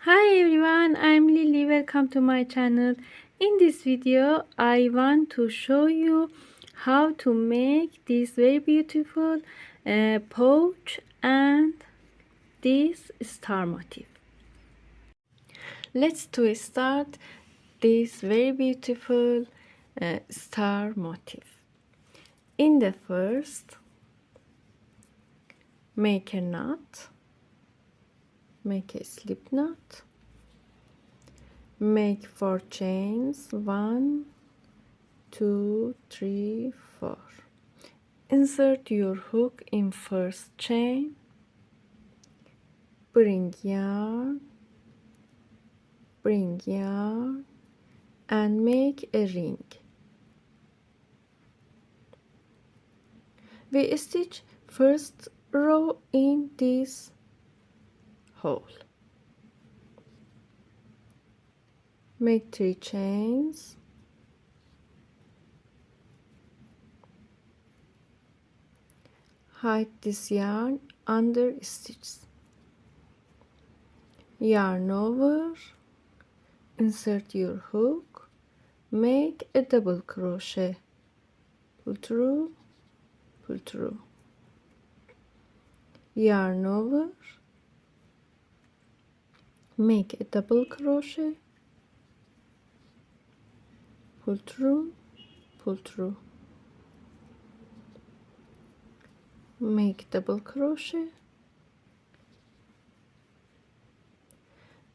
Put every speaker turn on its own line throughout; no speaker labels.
Hi everyone, I'm Lily. Welcome to my channel. In this video, I want to show you how to make this very beautiful pouch and this star motif. Let's to start this very beautiful star motif. In the first, make a knot. Make a slip knot, make 4 chains, 1 2 3 4. Insert your hook in first chain, bring yarn, and make a ring. We stitch first row in this hole. Make 3 chains, hide this yarn under stitches, yarn over, insert your hook, make a double crochet, pull through, yarn over, make a double crochet, pull through, make double crochet.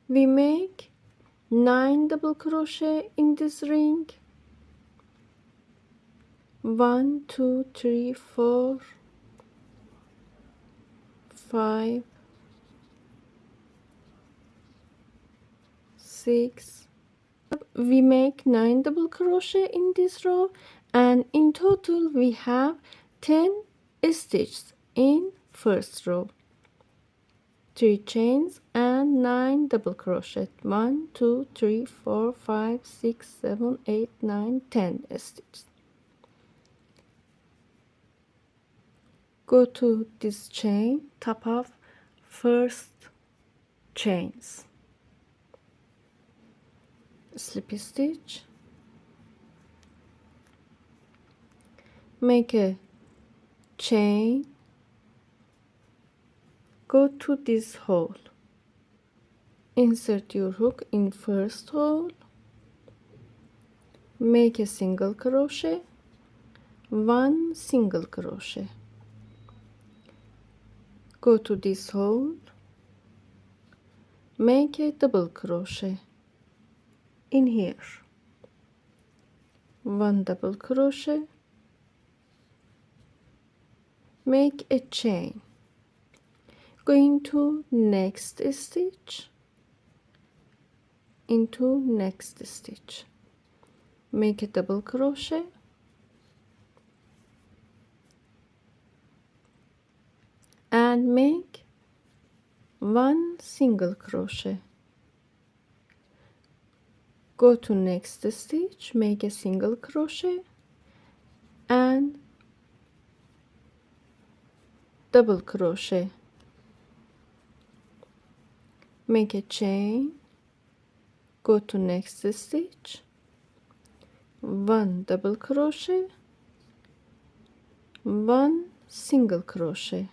We make 9 double crochet in this ring. 1 2 3 4 5 6. We make 9 double crochet in this row, and in total we have 10 stitches in first row. 3 chains and 9 double crochet. 1 2 3 4 5 6 7 8 9 10 stitches. Go to this chain, top of first chains, slip stitch, make a chain, go to this hole, insert your hook in first hole, make a single crochet, 1 single crochet, go to this hole, make a double crochet in here, 1 double crochet, make a chain, going to next stitch, into next stitch, make a double crochet, and make 1 single crochet, go to next stitch, make a single crochet and double crochet, make a chain, go to next stitch, 1 double crochet, 1 single crochet,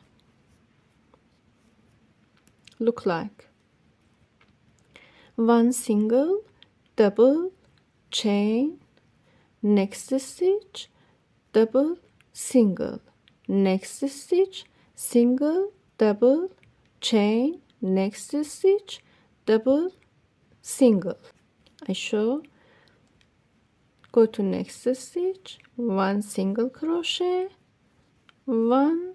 look like 1 single, double, chain, next stitch, double, single, next stitch, single, double, chain, next stitch, double, single. I show, go to next stitch, 1 single crochet, 1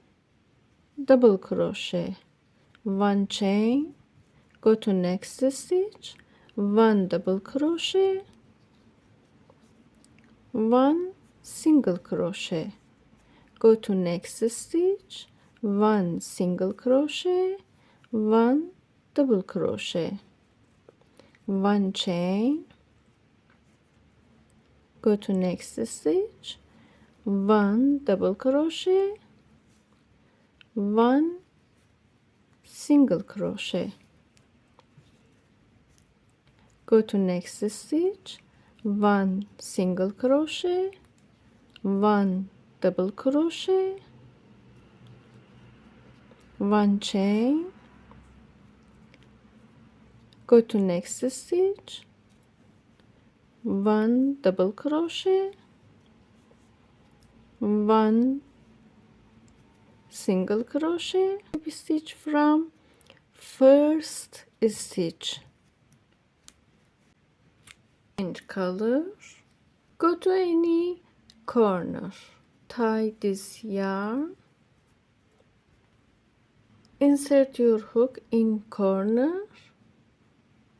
double crochet, 1 chain, go to next stitch, 1 double crochet, 1 single crochet, go to next stitch, 1 single crochet, 1 double crochet, 1 chain, go to next stitch, 1 double crochet, 1 single crochet, Go to next stitch, 1 single crochet, 1 double crochet, 1 chain, go to next stitch, 1 double crochet, 1 single crochet, stitch from first stitch, and color, go to any corner, tie this yarn, insert your hook in corner,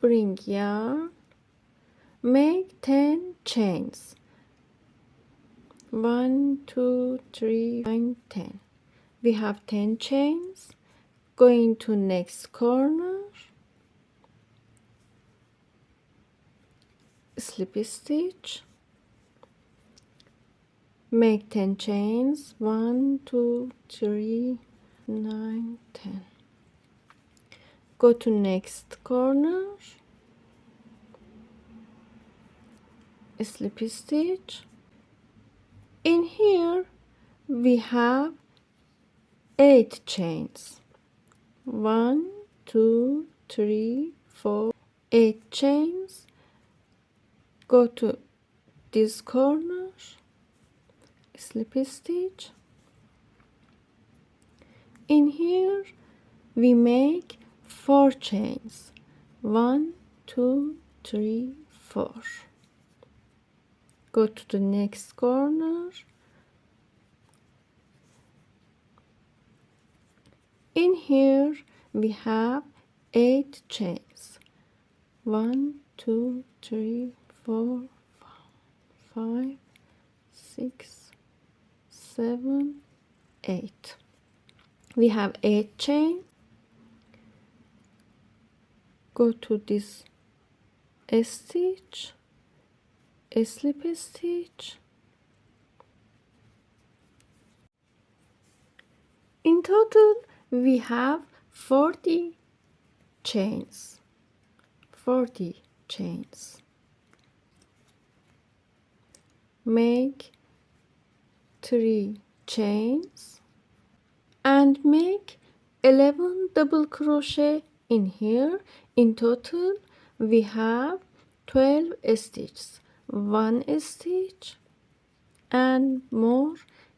bring yarn, make 10 chains, 1 2 3 9 10. We have 10 chains. Go into next corner, slip stitch, make 10 chains, 1 2 3 9 10. Go to next corner, slip stitch. In here we have 8 chains, 1 2 3 4 8 chains. Go to this corner, slip stitch. In here we make 4 chains, 1 2 3 4. Go to the next corner. In here we have 8 chains, 1 2 3 4 5 6 7 8. We have 8 chains. Go to this stitch, slip stitch. In total we have 40 chains, 40 chains. Make 3 chains and make 11 double crochet in here. In total we have 12 stitches, 1 stitch and more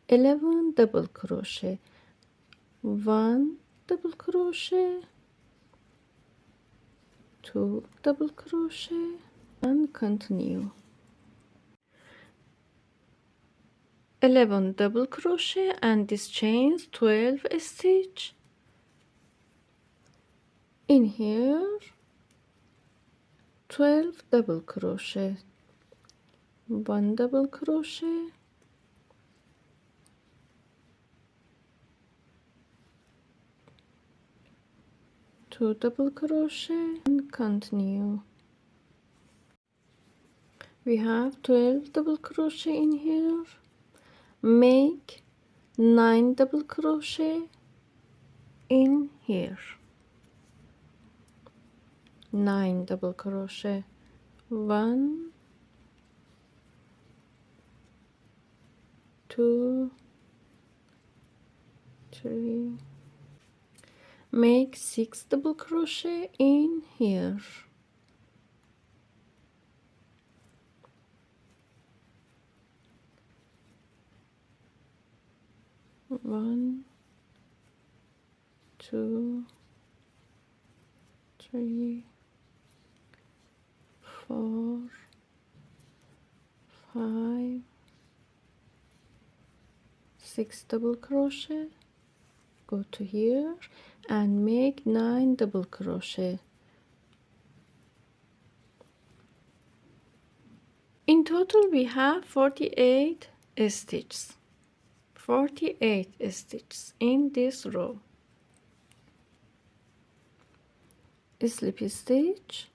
11 double crochet, 1 double crochet, 2 double crochet, and continue. 11 double crochet and this chains 12 stitch. In here 12 double crochet, 1 double crochet, 2 double crochet, and continue. We have 12 double crochet in here. Make 9 double crochet in here, 9 double crochet, 1 2 3. Make 6 double crochet in here, 1 2 3 4 5 6 double crochet. Go to here and make 9 double crochet. In total we have 48 stitches, 48 stitches in this row. Slip stitch,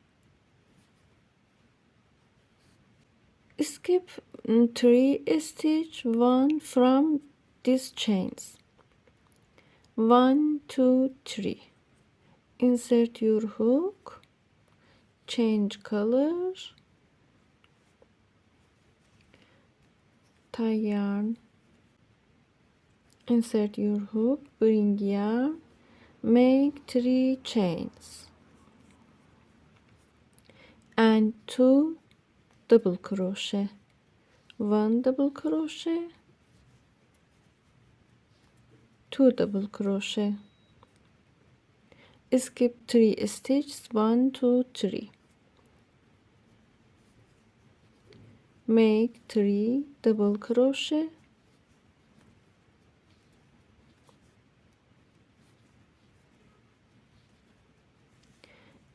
skip 3 stitch, 1 from these chains, 1 2 3. Insert your hook change color, tie yarn, insert your hook, bring yarn, make 3 chains and 2 double crochet, 1 double crochet, 2 double crochet, skip 3 stitches, 1 2 3, make 3 double crochet,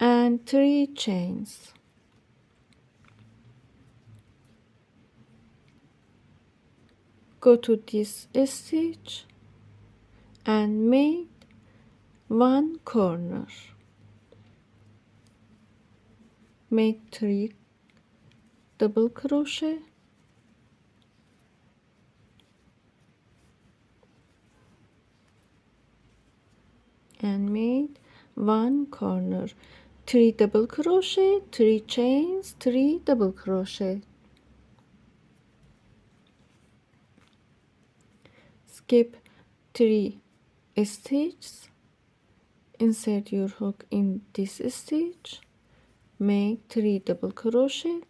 and 3 chains, go to this stitch and make 1 corner, make 3 double crochet, and made 1 corner, 3 double crochet, 3 chains, 3 double crochet, skip 3 stitches, insert your hook in this stitch, make 3 double crochet,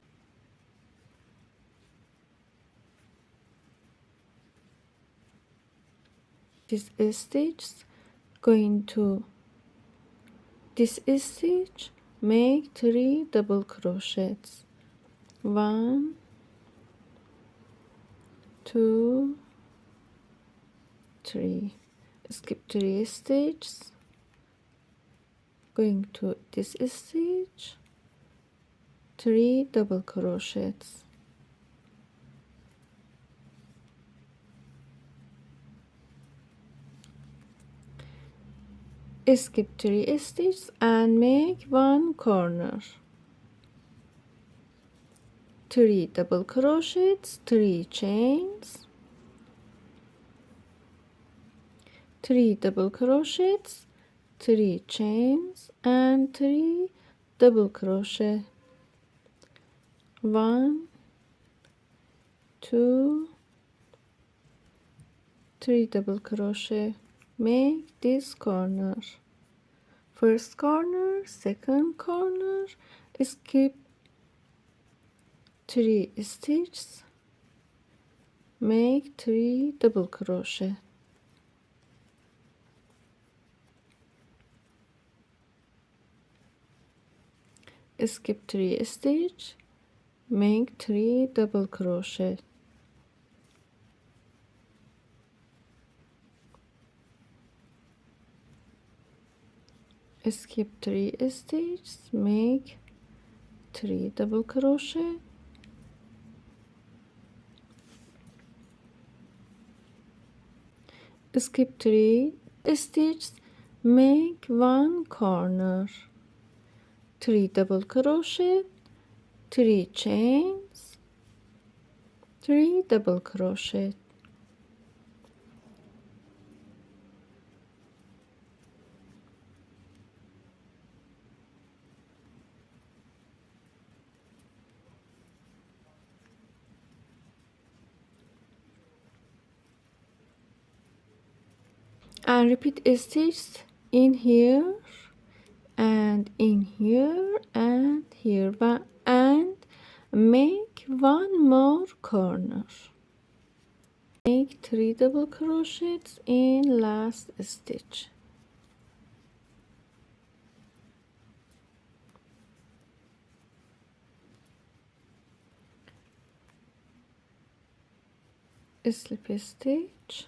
this stitch, going to this stitch, make 3 double crochets, 1 2 3, skip 3 stitches, going to this stitch, 3 double crochets, skip 3 stitches and make 1 corner, 3 double crochets, 3 chains, 3 double crochets, 3 chains, and 3 double crochet, 1 2 3 double crochet, make this corner, first corner, second corner, skip 3 stitches, make 3 double crochet, skip 3 stitches, make 3 double crochet, skip 3 stitches, make 3 double crochet, skip 3 stitches, make 1 corner, 3 double crochet, 3 chains, 3 double crochet, and repeat stitches in here and in here and here, and make 1 more corner, make 3 double crochets in last stitch, slip stitch.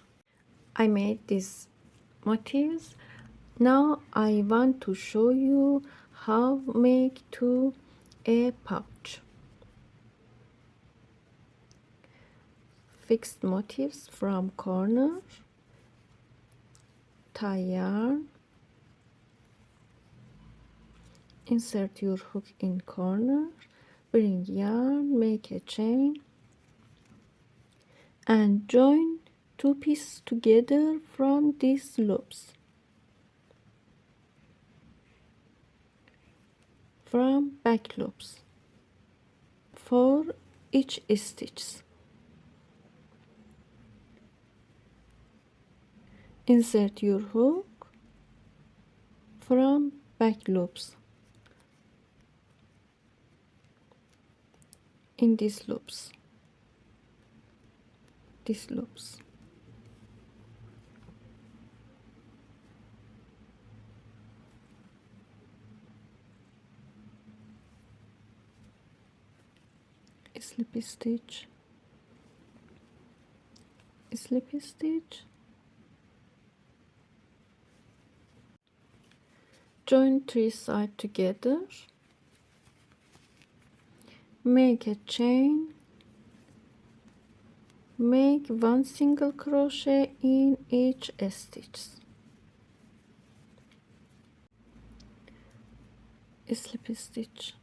I made these motifs. Now I want to show you how make to a pouch. Fixed motifs from corner, tie yarn, insert your hook in corner, bring yarn, make a chain, and join 2 pieces together from these loops. from back loops for each stitch. Insert your hook from back loops in these loops. Slip stitch, slip stitch, join 3 sides together, make a chain, make 1 single crochet in each stitch, slip stitch,